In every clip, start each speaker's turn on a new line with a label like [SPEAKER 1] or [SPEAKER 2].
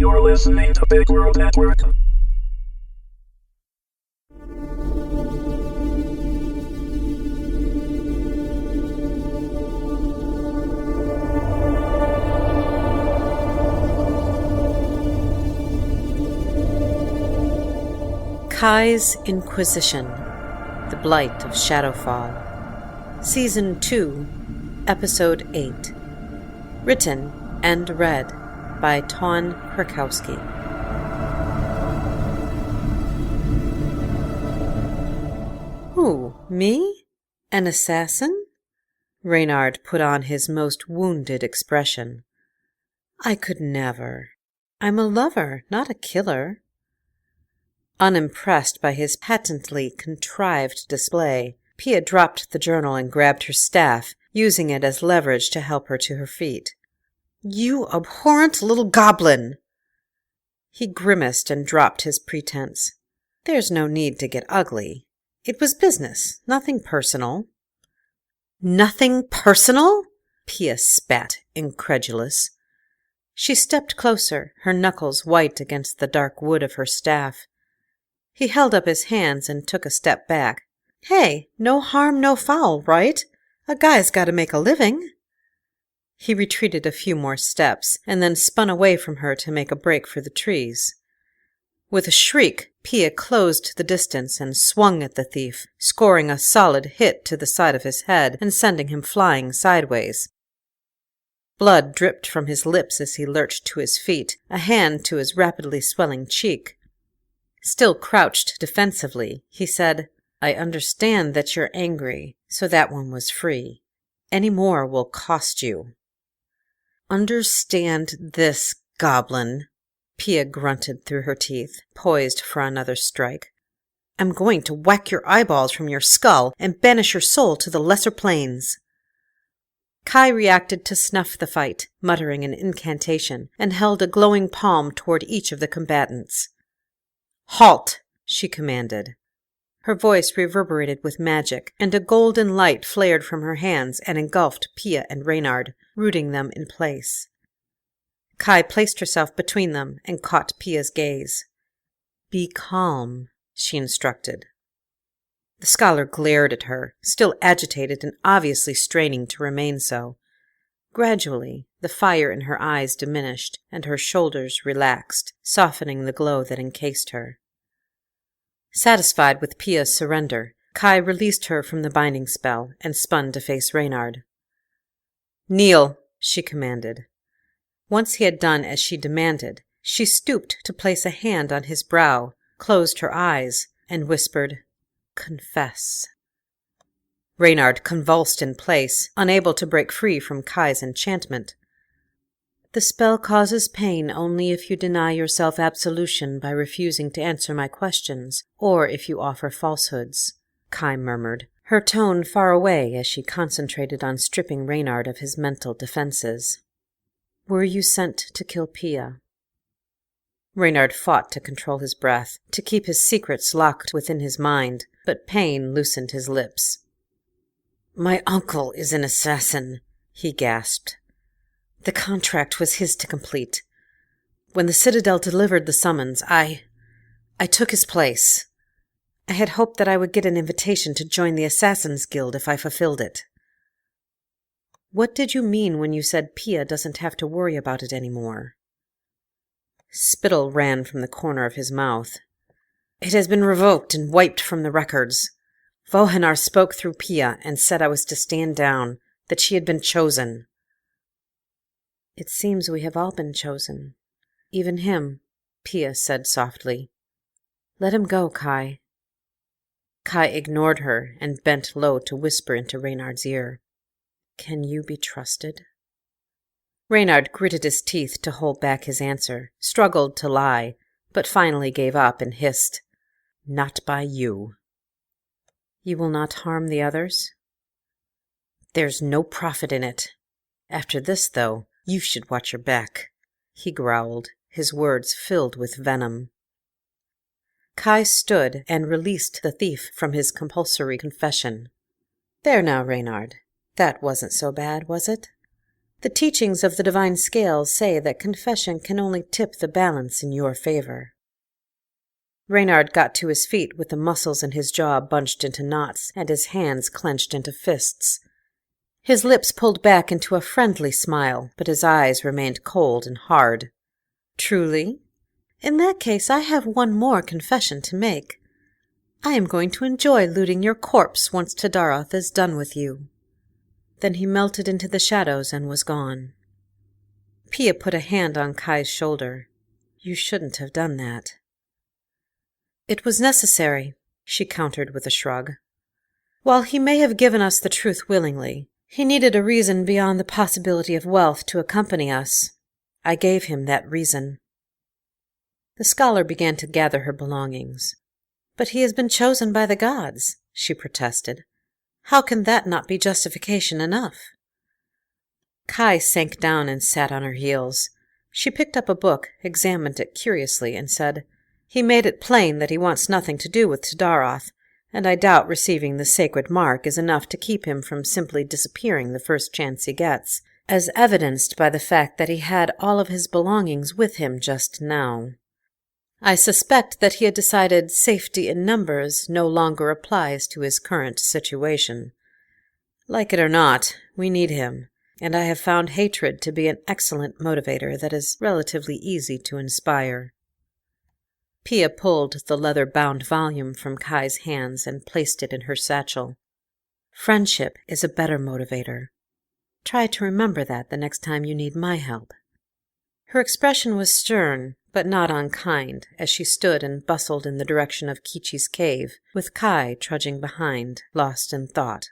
[SPEAKER 1] You're listening to Big World Network.
[SPEAKER 2] Kai's Inquisition, The Blight of Shadowfall, Season 2, Episode 8. Written and read by Ton Krakowski. Who, me? An assassin? Reynard put on his most wounded expression. I could never. I'm a lover, not a killer. Unimpressed by his patently contrived display, Pia dropped the journal and grabbed her staff, using it as leverage to help her to her feet. You abhorrent little goblin! He grimaced and dropped his pretense. There's no need to get ugly. It was business, nothing personal. Nothing personal? Pia spat, incredulous. She stepped closer, her knuckles white against the dark wood of her staff. He held up his hands and took a step back. Hey, no harm, no foul, right? A guy's got to make a living. He retreated a few more steps and then spun away from her to make a break for the trees. With a shriek, Pia closed the distance and swung at the thief, scoring a solid hit to the side of his head and sending him flying sideways. Blood dripped from his lips as he lurched to his feet, a hand to his rapidly swelling cheek. Still crouched defensively, he said, I understand that you're angry, so that one was free. Any more will cost you. Understand this, goblin, Pia grunted through her teeth, poised for another strike. I'm going to whack your eyeballs from your skull and banish your soul to the lesser planes. Kai reacted to snuff the fight, muttering an incantation, and held a glowing palm toward each of the combatants. Halt! She commanded. Her voice reverberated with magic, and a golden light flared from her hands and engulfed Pia and Reynard, rooting them in place. Kai placed herself between them and caught Pia's gaze. Be calm, she instructed. The scholar glared at her, still agitated and obviously straining to remain so. Gradually, the fire in her eyes diminished, and her shoulders relaxed, softening the glow that encased her. Satisfied with Pia's surrender, Kai released her from the binding spell and spun to face Reynard. Kneel, she commanded. Once he had done as she demanded, she stooped to place a hand on his brow, closed her eyes, and whispered, Confess. Reynard convulsed in place, unable to break free from Kai's enchantment. The spell causes pain only if you deny yourself absolution by refusing to answer my questions, or if you offer falsehoods, Kai murmured, her tone far away as she concentrated on stripping Reynard of his mental defenses. Were you sent to kill Pia? Reynard fought to control his breath, to keep his secrets locked within his mind, but pain loosened his lips. My uncle is an assassin, he gasped. The contract was his to complete. When the Citadel delivered the summons, I took his place. I had hoped that I would get an invitation to join the Assassin's Guild if I fulfilled it. What did you mean when you said Pia doesn't have to worry about it anymore? Spittle ran from the corner of his mouth. It has been revoked and wiped from the records. Vohanar spoke through Pia and said I was to stand down, that she had been chosen. It seems we have all been chosen. Even him, Pia said softly. Let him go, Kai. Kai ignored her and bent low to whisper into Reynard's ear. Can you be trusted? Reynard gritted his teeth to hold back his answer, struggled to lie, but finally gave up and hissed, Not by you. You will not harm the others? There's no profit in it. After this, though, you should watch your back, he growled, his words filled with venom. Kai stood and released the thief from his compulsory confession. There now, Reynard. That wasn't so bad, was it? The teachings of the divine scales say that confession can only tip the balance in your favor. Reynard got to his feet with the muscles in his jaw bunched into knots and his hands clenched into fists. His lips pulled back into a friendly smile, but his eyes remained cold and hard. Truly? In that case, I have one more confession to make. I am going to enjoy looting your corpse once Tadaroth is done with you. Then he melted into the shadows and was gone. Pia put a hand on Kai's shoulder. You shouldn't have done that. It was necessary, she countered with a shrug. While he may have given us the truth willingly, he needed a reason beyond the possibility of wealth to accompany us. I gave him that reason. The scholar began to gather her belongings. But he has been chosen by the gods, she protested. How can that not be justification enough? Kai sank down and sat on her heels. She picked up a book, examined it curiously, and said, He made it plain that he wants nothing to do with Tadaroth, and I doubt receiving the sacred mark is enough to keep him from simply disappearing the first chance he gets, as evidenced by the fact that he had all of his belongings with him just now. I suspect that he had decided safety in numbers no longer applies to his current situation. Like it or not, we need him, and I have found hatred to be an excellent motivator that is relatively easy to inspire. Pia pulled the leather-bound volume from Kai's hands and placed it in her satchel. Friendship is a better motivator. Try to remember that the next time you need my help. Her expression was stern, but not unkind, as she stood and bustled in the direction of Kichi's cave, with Kai trudging behind, lost in thought.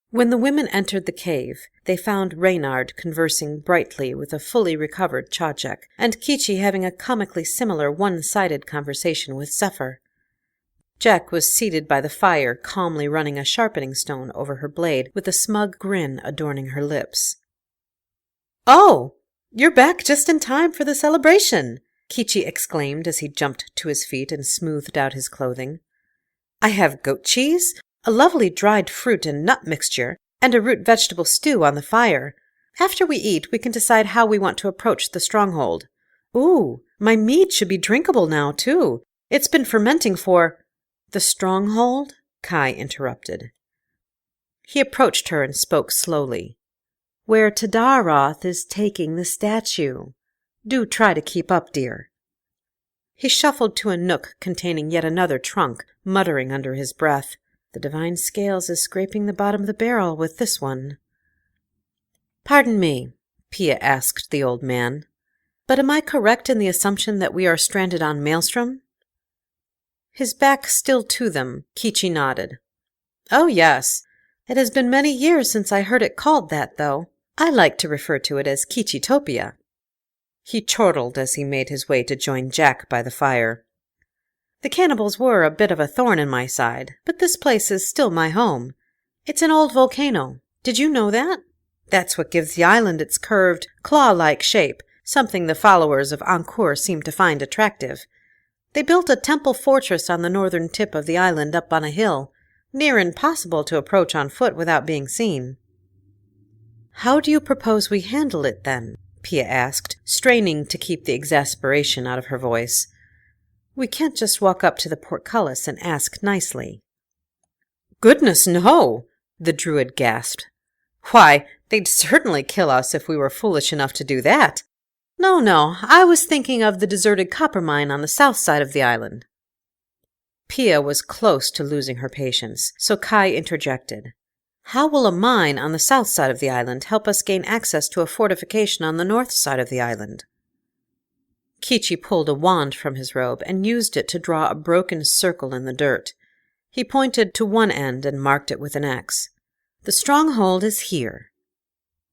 [SPEAKER 2] When the women entered the cave, they found Reynard conversing brightly with a fully recovered Chachek, and Kichi having a comically similar one-sided conversation with Zephyr. Jack was seated by the fire, calmly running a sharpening stone over her blade, with a smug grin adorning her lips. "Oh, you're back just in time for the celebration!" Kichi exclaimed as he jumped to his feet and smoothed out his clothing. "I have goat cheese, a lovely dried fruit and nut mixture, and a root vegetable stew on the fire. After we eat, we can decide how we want to approach the stronghold. Ooh, my mead should be drinkable now, too. It's been fermenting for—" "The stronghold?" Kai interrupted. He approached her and spoke slowly. "Where Tadaroth is taking the statue. Do try to keep up, dear." He shuffled to a nook containing yet another trunk, muttering under his breath, "The divine scales is scraping the bottom of the barrel with this one." "Pardon me," Pia asked the old man, "but am I correct in the assumption that we are stranded on Maelstrom?" His back still to them, Kichi nodded. "Oh, yes. It has been many years since I heard it called that, though. I like to refer to it as Kichitopia." He chortled as he made his way to join Jack by the fire. "The cannibals were a bit of a thorn in my side, but this place is still my home. It's an old volcano. Did you know that? That's what gives the island its curved, claw-like shape, something the followers of Ankur seem to find attractive. They built a temple fortress on the northern tip of the island up on a hill, near impossible to approach on foot without being seen." "How do you propose we handle it, then?" Pia asked, straining to keep the exasperation out of her voice. "We can't just walk up to the portcullis and ask nicely." "Goodness, no!" the druid gasped. "Why, they'd certainly kill us if we were foolish enough to do that. No, I was thinking of the deserted copper mine on the south side of the island." Pia was close to losing her patience, so Kai interjected. "How will a mine on the south side of the island help us gain access to a fortification on the north side of the island?" Kichi pulled a wand from his robe and used it to draw a broken circle in the dirt. He pointed to one end and marked it with an X. "The stronghold is here."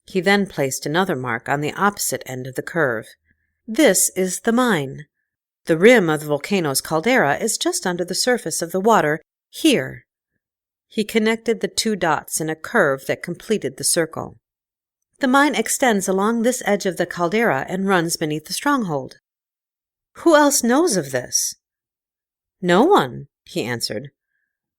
[SPEAKER 2] He then placed another mark on the opposite end of the curve. "This is the mine. The rim of the volcano's caldera is just under the surface of the water, here." He connected the two dots in a curve that completed the circle. "The mine extends along this edge of the caldera and runs beneath the stronghold." "Who else knows of this?" "No one," he answered.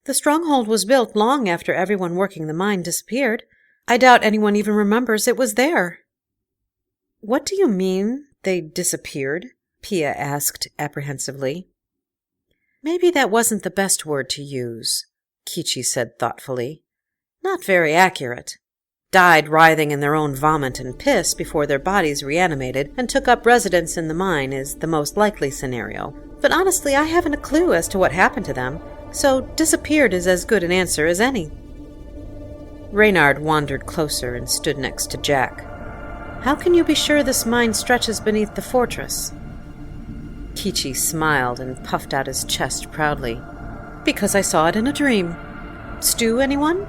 [SPEAKER 2] The stronghold was built long after everyone working the mine disappeared. I doubt anyone even remembers it was there." "What do you mean, they disappeared?" Pia asked apprehensively. "Maybe that wasn't the best word to use," Kichi said thoughtfully. "Not very accurate. Died writhing in their own vomit and piss before their bodies reanimated and took up residence in the mine is the most likely scenario. But honestly, I haven't a clue as to what happened to them, so disappeared is as good an answer as any." Reynard wandered closer and stood next to Jack. "How can you be sure this mine stretches beneath the fortress?" Kichi smiled and puffed out his chest proudly. "Because I saw it in a dream. Stew, anyone?"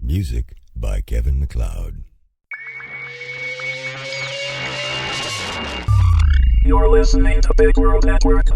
[SPEAKER 3] Music by Kevin MacLeod.
[SPEAKER 1] You're listening to Big World Network.